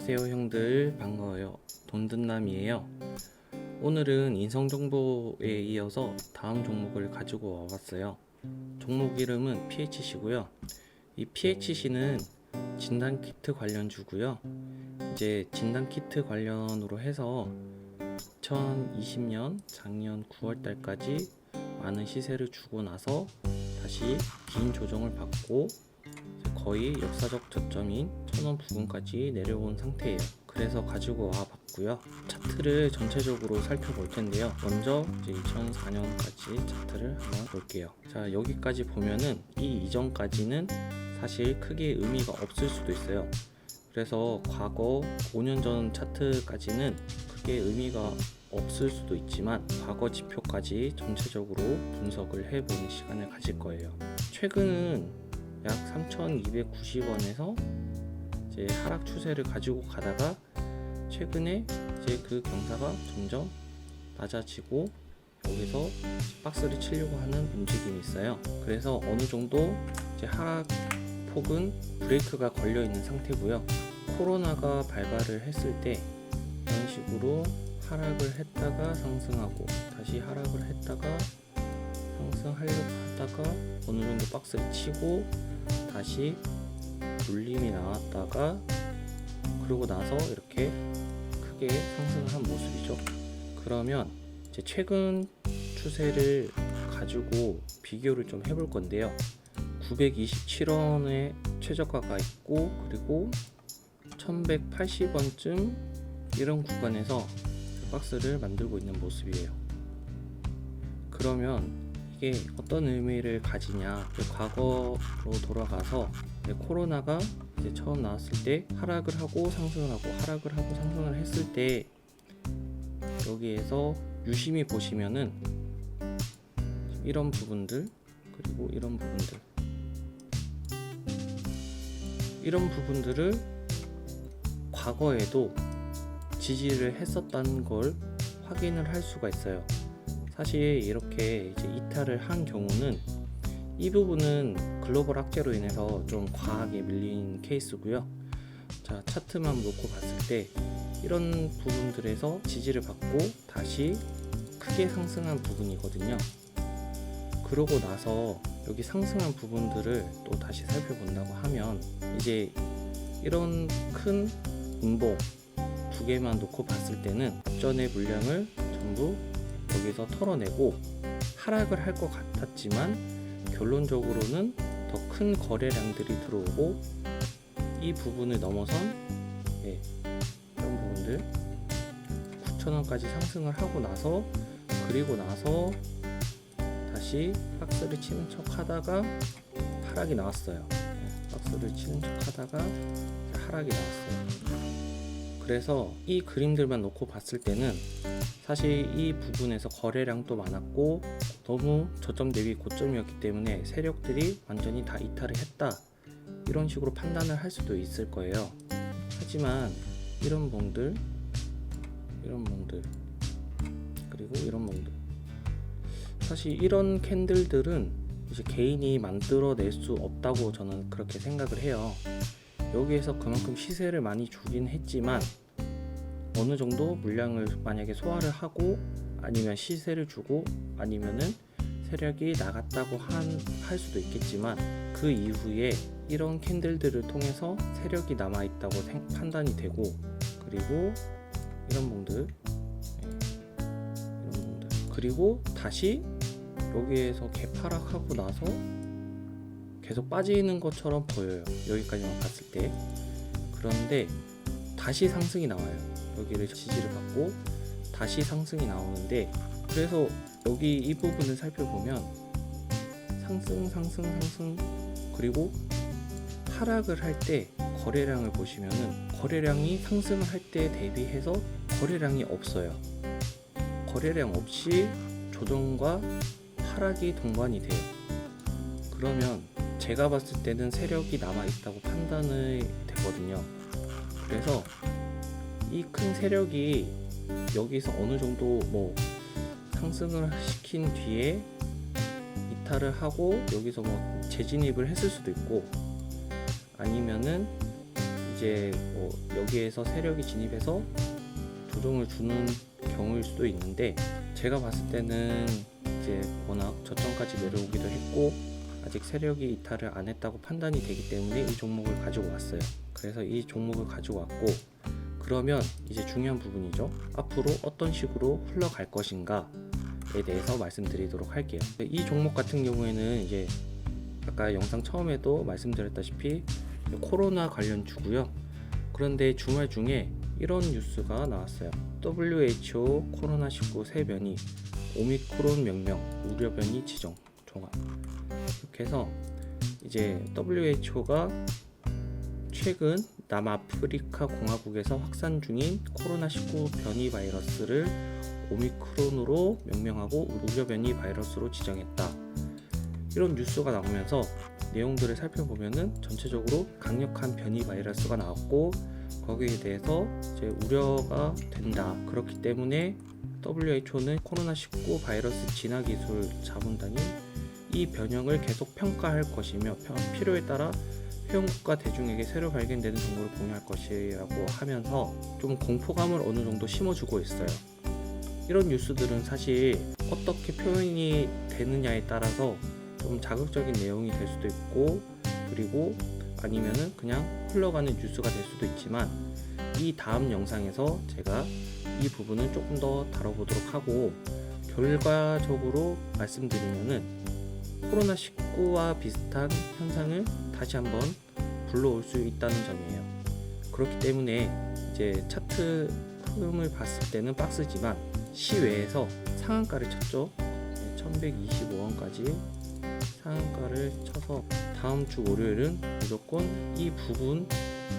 안녕하세요 형들, 반가워요. 돈든남이에요. 오늘은 인성정보에 이어서 다음 종목을 가지고 와봤어요. 종목 이름은 PHC고요. 이 PHC는 진단키트 관련주고요. 이제 진단키트 관련으로 해서 2020년 작년 9월달까지 많은 시세를 주고 나서 다시 긴 조정을 받고 거의 역사적 저점인 1000원 부근까지 내려온 상태예요. 그래서 가지고 와 봤고요. 차트를 전체적으로 살펴볼 텐데요. 먼저 이제 2004년까지 차트를 한번 볼게요. 자, 여기까지 보면은 이 이전까지는 사실 크게 의미가 없을 수도 있어요. 그래서 과거 5년 전 차트까지는 크게 의미가 없을 수도 있지만 과거 지표까지 전체적으로 분석을 해보는 시간을 가질 거예요. 최근은 약 3,290원에서 이제 하락 추세를 가지고 가다가 최근에 이제 그 경사가 점점 낮아지고 여기서 박스를 치려고 하는 움직임이 있어요. 그래서 어느 정도 이제 하락 폭은 브레이크가 걸려 있는 상태고요. 코로나가 발발을 했을 때 이런 식으로 하락을 했다가 상승하고 다시 하락을 했다가 상승하려고 하다가 어느 정도 박스를 치고 다시 눌림이 나왔다가 그러고 나서 이렇게 크게 상승을 한 모습이죠. 그러면 이제 최근 추세를 가지고 비교를 좀 해볼 건데요. 927원의 최저가가 있고 그리고 1180원쯤 이런 구간에서 박스를 만들고 있는 모습이에요. 그러면 이게 어떤 의미를 가지냐, 과거로 돌아가서 코로나가 이제 처음 나왔을 때 하락을 하고 상승을 하고 하락을 하고 상승을 했을 때 여기에서 유심히 보시면은 이런 부분들 그리고 이런 부분들을 과거에도 지지를 했었다는 걸 확인을 할 수가 있어요. 사실 이렇게 이제 이탈을 한 경우는 이 부분은 글로벌 악재로 인해서 좀 과하게 밀린 케이스고요. 자, 차트만 놓고 봤을 때 이런 부분들에서 지지를 받고 다시 크게 상승한 부분이거든요. 그러고 나서 여기 상승한 부분들을 또 다시 살펴본다고 하면 이제 이런 큰 음봉 두 개만 놓고 봤을 때는 전의 물량을 전부 여기서 털어내고 하락을 할 것 같았지만 결론적으로는 더 큰 거래량들이 들어오고 이 부분을 넘어선 이런 부분들 9,000원까지 상승을 하고 나서 그리고 나서 다시 박스를 치는 척 하다가 하락이 나왔어요. 박스를 치는 척 하다가 하락이 나왔어요. 그래서 이 그림들만 놓고 봤을 때는 사실 이 부분에서 거래량도 많았고 너무 저점 대비 고점이었기 때문에 세력들이 완전히 다 이탈을 했다, 이런 식으로 판단을 할 수도 있을 거예요. 하지만 이런 봉들 그리고 이런 봉들, 사실 이런 캔들들은 이제 개인이 만들어낼 수 없다고 저는 그렇게 생각을 해요. 여기에서 그만큼 시세를 많이 주긴 했지만 어느 정도 물량을 만약에 소화를 하고 아니면 시세를 주고 아니면은 세력이 나갔다고 할 수도 있겠지만 그 이후에 이런 캔들들을 통해서 세력이 남아있다고 판단이 되고 그리고 이런 봉들 그리고 다시 여기에서 개파락하고 나서 계속 빠지는 것처럼 보여요. 여기까지만 봤을 때. 그런데 다시 상승이 나와요. 여기를 지지를 받고 다시 상승이 나오는데, 그래서 여기 이 부분을 살펴보면 상승 그리고 하락을 할 때 거래량을 보시면은 거래량이 상승을 할 때 대비해서 거래량이 없어요. 거래량 없이 조정과 하락이 동반이 돼요. 그러면 제가 봤을 때는 세력이 남아있다고 판단이 되거든요. 그래서 이 큰 세력이 여기서 어느 정도 상승을 시킨 뒤에 이탈을 하고 여기서 재진입을 했을 수도 있고 아니면은 이제 뭐 여기에서 세력이 진입해서 조정을 주는 경우일 수도 있는데, 제가 봤을 때는 이제 워낙 저점까지 내려오기도 했고 아직 세력이 이탈을 안 했다고 판단이 되기 때문에 이 종목을 가지고 왔어요. 그래서 이 종목을 가지고 왔고, 그러면 이제 중요한 부분이죠. 앞으로 어떤 식으로 흘러갈 것인가에 대해서 말씀드리도록 할게요. 이 종목 같은 경우에는 이제 아까 영상 처음에도 말씀드렸다시피 코로나 관련 주고요. 그런데 주말 중에 이런 뉴스가 나왔어요. WHO 코로나19 새 변이 오미크론 명명 우려 변이 지정 종합. 이렇게 해서 이제 WHO가 최근 남아프리카 공화국에서 확산 중인 코로나19 변이 바이러스를 오미크론으로 명명하고 우려 변이 바이러스로 지정했다. 이런 뉴스가 나오면서 내용들을 살펴보면은 전체적으로 강력한 변이 바이러스가 나왔고 거기에 대해서 이제 우려가 된다. 그렇기 때문에 WHO는 코로나19 바이러스 진화 기술 자문단이 이 변형을 계속 평가할 것이며 필요에 따라 회원국가 대중에게 새로 발견되는 정보를 공유할 것이라고 하면서 좀 공포감을 어느 정도 심어주고 있어요. 이런 뉴스들은 사실 어떻게 표현이 되느냐에 따라서 좀 자극적인 내용이 될 수도 있고, 그리고 아니면은 그냥 흘러가는 뉴스가 될 수도 있지만, 이 다음 영상에서 제가 이 부분을 조금 더 다뤄보도록 하고, 결과적으로 말씀드리면은 코로나19와 비슷한 현상을 다시 한번 불러올 수 있다는 점이에요. 그렇기 때문에 이제 차트 흐름을 봤을 때는 박스지만 시외에서 상한가를 쳤죠. 1125원까지 상한가를 쳐서 다음 주 월요일은 무조건 이 부분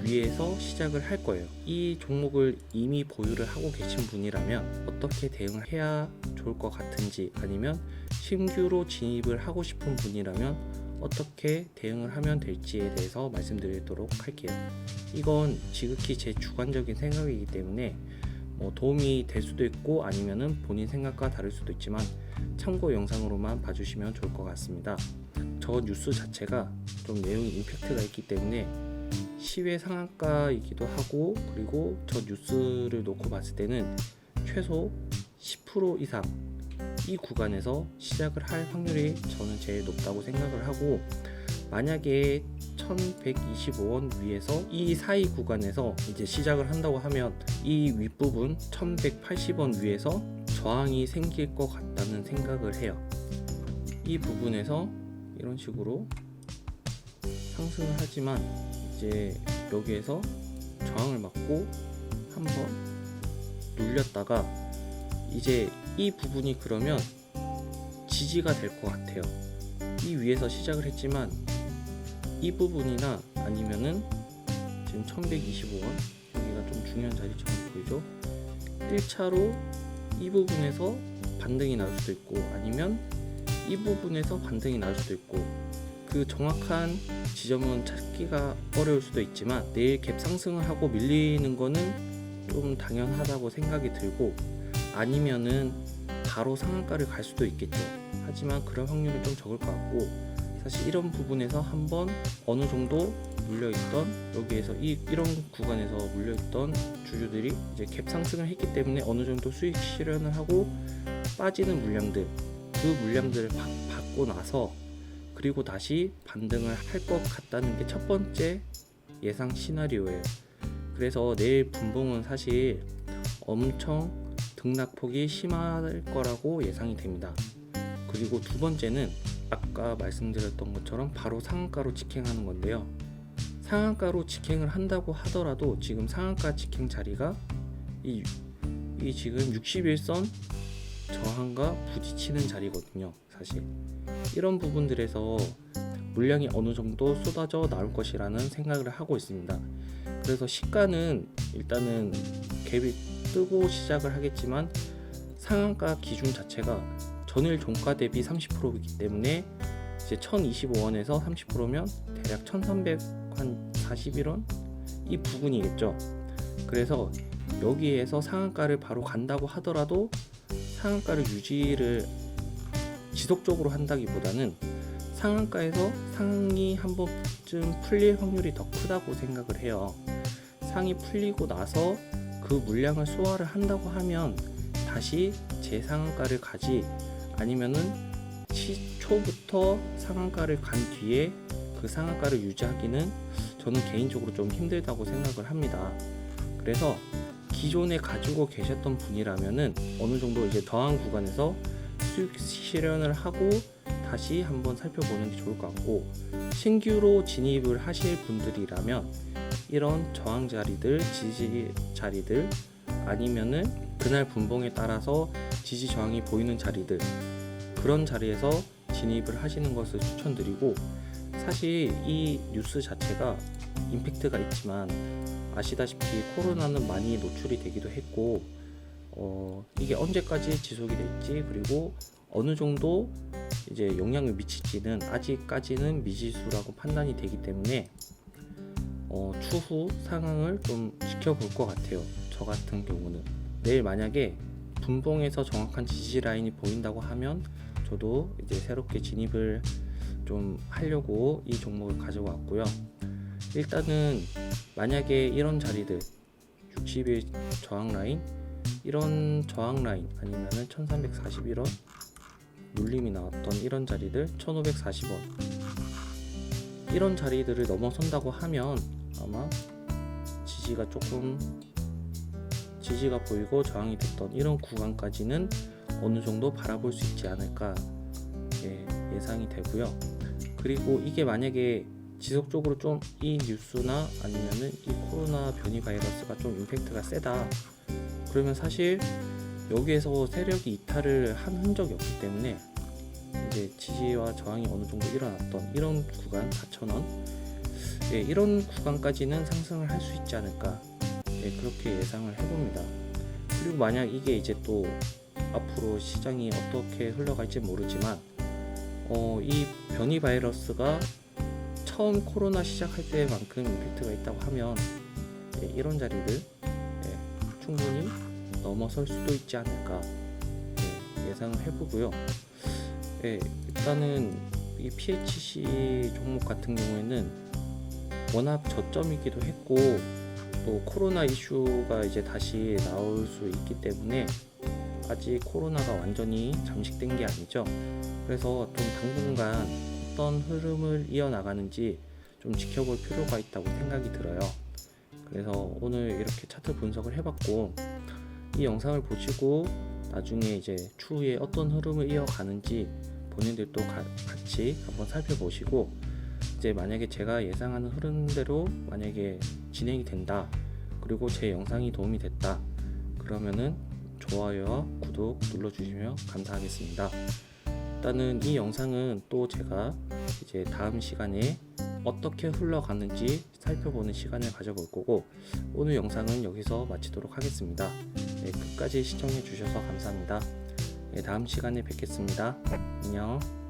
위에서 시작을 할 거예요. 이 종목을 이미 보유를 하고 계신 분이라면 어떻게 대응을 해야 좋을 것 같은지, 아니면 신규로 진입을 하고 싶은 분이라면 어떻게 대응을 하면 될지에 대해서 말씀드리도록 할게요. 이건 지극히 제 주관적인 생각이기 때문에 뭐 도움이 될 수도 있고 아니면은 본인 생각과 다를 수도 있지만 참고 영상으로만 봐주시면 좋을 것 같습니다. 저 뉴스 자체가 좀 내용이 임팩트가 있기 때문에 시외 상한가이기도 하고, 그리고 저 뉴스를 놓고 봤을 때는 최소 10% 이상 이 구간에서 시작을 할 확률이 저는 제일 높다고 생각을 하고, 만약에 1125원 위에서 이 사이 구간에서 이제 시작을 한다고 하면 이 윗부분 1180원 위에서 저항이 생길 것 같다는 생각을 해요. 이 부분에서 이런 식으로 상승을 하지만 이제 여기에서 저항을 맞고 한번 눌렸다가 이제 이 부분이 그러면 지지가 될 것 같아요. 이 위에서 시작을 했지만 이 부분이나 아니면은 지금 1125원 여기가 좀 중요한 자리처럼 보이죠. 1차로 이 부분에서 반등이 나올 수도 있고 아니면 이 부분에서 반등이 나올 수도 있고, 그 정확한 지점은 찾기가 어려울 수도 있지만 내일 갭 상승을 하고 밀리는 거는 좀 당연하다고 생각이 들고, 아니면은 바로 상한가를 갈 수도 있겠죠. 하지만 그럴 확률은 좀 적을 것 같고, 사실 이런 부분에서 한번 어느 정도 물려있던 여기에서 이런 구간에서 물려있던 주주들이 이제 갭 상승을 했기 때문에 어느 정도 수익 실현을 하고 빠지는 물량들, 그 물량들을 받고 나서 그리고 다시 반등을 할 것 같다는 게 첫 번째 예상 시나리오예요. 그래서 내일 분봉은 사실 엄청 등락폭이 심할 거라고 예상이 됩니다. 그리고 두 번째는 아까 말씀드렸던 것처럼 바로 상한가로 직행하는 건데요. 상한가로 직행을 한다고 하더라도 지금 상한가 직행 자리가 이 지금 61선 저항과 부딪히는 자리거든요. 사실 이런 부분들에서 물량이 어느 정도 쏟아져 나올 것이라는 생각을 하고 있습니다. 그래서 시가는 일단은 갭이 뜨고 시작을 하겠지만 상한가 기준 자체가 전일 종가 대비 30%이기 때문에 이제 1025원에서 30%면 대략 1341원 이 부분이겠죠. 그래서 여기에서 상한가를 바로 간다고 하더라도 상한가를 유지를 지속적으로 한다기보다는 상한가에서 상이 한 번쯤 풀릴 확률이 더 크다고 생각을 해요. 상이 풀리고 나서 그 물량을 소화를 한다고 하면 다시 재상한가를 가지, 아니면은 초부터 상한가를 간 뒤에 그 상한가를 유지하기는 저는 개인적으로 좀 힘들다고 생각을 합니다. 그래서 기존에 가지고 계셨던 분이라면은 어느 정도 이제 저항 구간에서 수익 실현을 하고 다시 한번 살펴보는 게 좋을 것 같고, 신규로 진입을 하실 분들이라면 이런 저항 자리들, 지지 자리들, 아니면은 그날 분봉에 따라서 지지 저항이 보이는 자리들, 그런 자리에서 진입을 하시는 것을 추천드리고, 사실 이 뉴스 자체가 임팩트가 있지만 아시다시피 코로나는 많이 노출이 되기도 했고, 이게 언제까지 지속이 될지, 그리고 어느 정도 이제 영향을 미칠지는 아직까지는 미지수라고 판단이 되기 때문에 추후 상황을 좀 지켜볼 것 같아요. 저 같은 경우는 내일 만약에 분봉에서 정확한 지지 라인이 보인다고 하면 저도 이제 새롭게 진입을 좀 하려고 이 종목을 가져왔고요. 일단은 만약에 이런 자리들 60일 저항 라인, 이런 저항 라인, 아니면은 1341원 눌림이 나왔던 이런 자리들 1540원, 이런 자리들을 넘어선다고 하면 아마 지지가 보이고 저항이 됐던 이런 구간까지는 어느 정도 바라볼 수 있지 않을까 예상이 되고요. 그리고 이게 만약에 지속적으로 좀 이 뉴스나 아니면은 이 코로나 변이 바이러스가 좀 임팩트가 세다, 그러면 사실 여기에서 세력이 이탈을 한 흔적이 없기 때문에 이제 지지와 저항이 어느 정도 일어났던 이런 구간 4,000원, 이런 구간까지는 상승을 할 수 있지 않을까, 그렇게 예상을 해봅니다. 그리고 만약 이게 이제 또 앞으로 시장이 어떻게 흘러갈지 모르지만 이 변이 바이러스가 처음 코로나 시작할 때만큼 임팩트가 있다고 하면 이런 자리를 충분히 넘어설 수도 있지 않을까 예상을 해보고요. 일단은 이 PHC 종목 같은 경우에는 워낙 저점이기도 했고, 또 코로나 이슈가 이제 다시 나올 수 있기 때문에 아직 코로나가 완전히 잠식된 게 아니죠. 그래서 좀 당분간 어떤 흐름을 이어나가는지 좀 지켜볼 필요가 있다고 생각이 들어요. 그래서 오늘 이렇게 차트 분석을 해봤고, 이 영상을 보시고 나중에 이제 추후에 어떤 흐름을 이어가는지 본인들도 같이 한번 살펴보시고, 이제 만약에 제가 예상하는 흐름대로 만약에 진행이 된다, 그리고 제 영상이 도움이 됐다, 그러면은 좋아요와 구독 눌러주시면 감사하겠습니다. 일단은 이 영상은 또 제가 이제 다음 시간에 어떻게 흘러가는지 살펴보는 시간을 가져볼 거고, 오늘 영상은 여기서 마치도록 하겠습니다. 끝까지 시청해 주셔서 감사합니다. 다음 시간에 뵙겠습니다. 안녕.